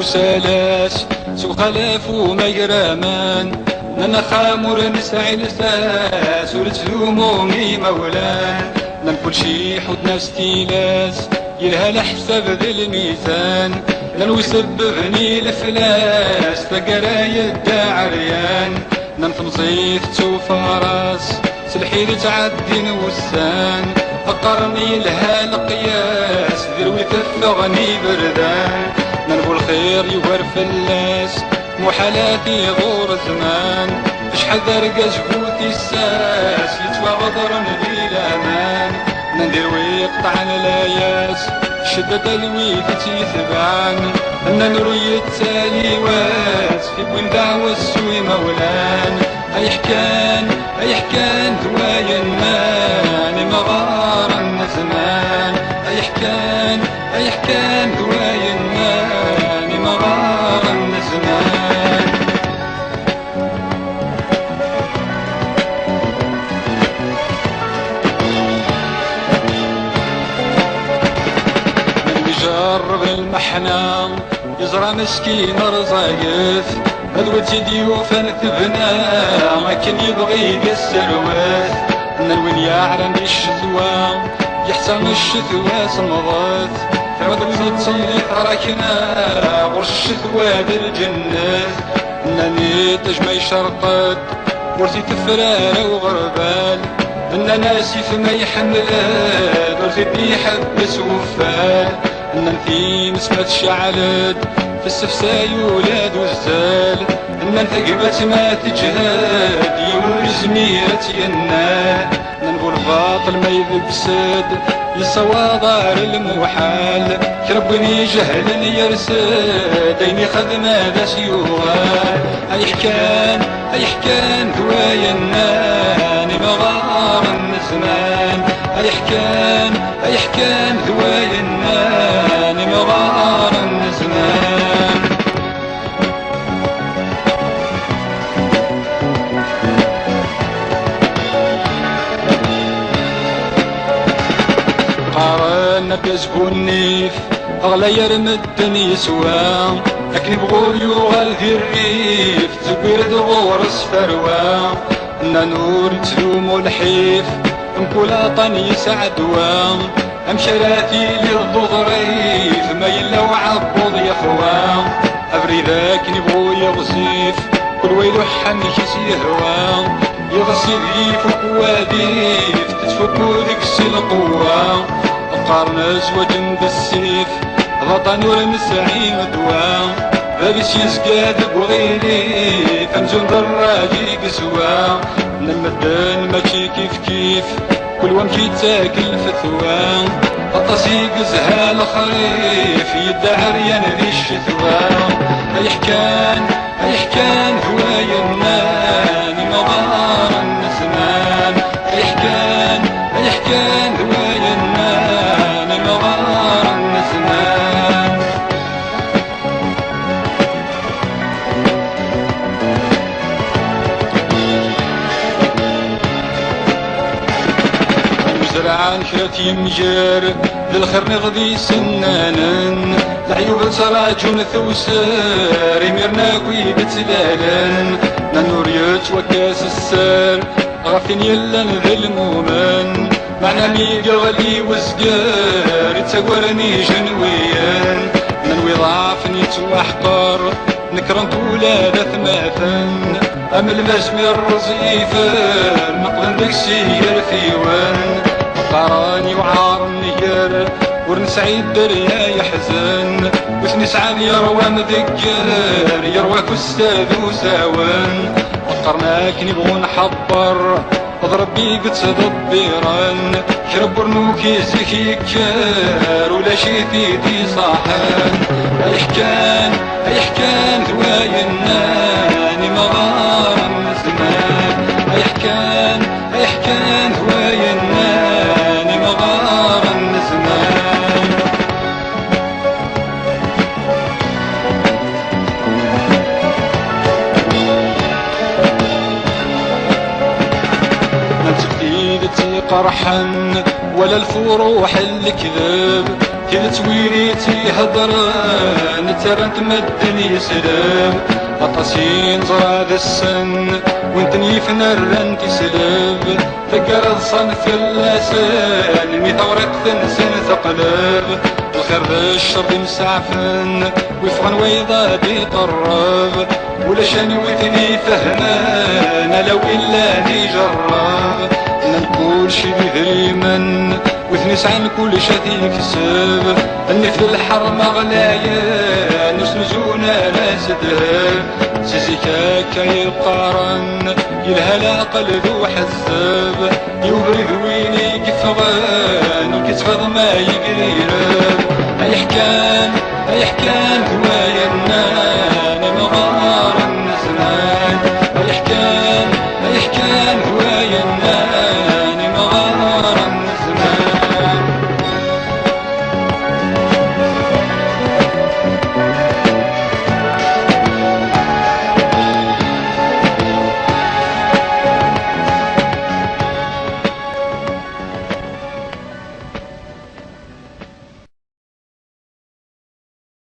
وسالاس سوق الاف وميرامان نانا خامور نسعي لساس ولتلوموني مولان نان كل شي حدنا ستيلاس يلها لحساب ذي الميزان نان ويسببني الفلاس فقرا يدا عريان نان تمزيت توفى راس سلحي تعدي نوسان أقرني لها القياس ذروي تفغني بردان ننبو الخير يوهر فلاس محالاتي غور زمان شحال درقا جبوتي الساس يتوى غضرن لي الأمان ندير ويقطع اللاياس شدة الويد تيثبان أن نروي التاليوات في بوين دعوة السوي مولان أي حكان دوايا ماني مغارا زمان أي حكان دوايا ماني مغارا زمان من يجرب المحنة يزرع مسكين رزايف هدوتي ضيوفا تبنى لكن يبغي يقسر واث نلوين يعلم الشتوى يحسن الشتوى صمضات تعود تصليت راكنا غرش الشتوى بالجنات انني تجمي شرطت ورثي تفرار وغربال ان ناسي فما يحملات ورثي يحبس وفال ان في نسمة شعلت في السفساي ولاد والزال ان انت ما تجهاد يوم زميرة ينال نقول باطل ما يبسد للصواضر المحال كربني جهل يرسد ديني خدمة ذا سيوغال اي حكان دوايا الناني مغار النزمان اي حكان دوايا الناني مغار النزمان قارنا كسبو النيف أغلى يرمد يسوى لكن بغيو غالذي الريف تبير دغور السفروى إنا نور تلومو الحيف مكولا طني سعدوا أمشراتي للضغريف ما يلا وعبوض يخوى أبري ذاك نبغو يغزيف كل ويلو حنك يهوى يغسل يفك واديف تتفكو ذيك القوة القرن زوج بالسيف غطا نور مسعي مدوى بابس يزقاد بغيري فمزون دراجي قسوى نمدن ماشي كيف كل ومشي تاكل فتوى الطسيق زها الخريف يدعى عريان ذي الشتوى اي حكان هوايا الناني مغار النسمان اي حكان هوايا الناني مغار النسمان المزرعة نشرت يمجر للخير نغذي سنانا العيوب تراجم ثوسر يميرنا كوي بتلالن نوريت وكاس السر غافين يلا ذا المومن معنا ميقا غلي وزقار يتساورني جنويا ننوي ضعفني توحقر نكرنت ولادة ثماثن أم المزمير رزيفر نقلن دكسير فيوان قراني وعار النير ورنسعي الدريا يحزن وثني سعاد يروى مذكر يروى كستاذ وساوان وقرناك نبغو نحضر اضرب بيك تدبيران شرب برنوكي زكي كار ولا شي دي صاحان اي حكان ذوايا الناني مغار الزمان اي حكان ذوايا الناني مغار الزمان ما تبديد قرحا ولا الفروح الكذب قلت ويني تيهضرن ترى نتمدن يسلم أطاسين زرع ذا السن وانتني في نرن تسلب فقر الصنف اللسان ميثورق ثنسن ثقلب الخير ذا الشر مسعفن ويفغن ويضا بيطرب ولا شاني وثني فهمان لو إلا نجرب نقول شي بذريمن وثني سعين كل شي يكسب النفذ الحرم غلايا نسمزونا ناس دهب سيزيكا كي يقارن يلهلا قلب وحسب يوبرد وين يقفغان وكتفض ما يقريرب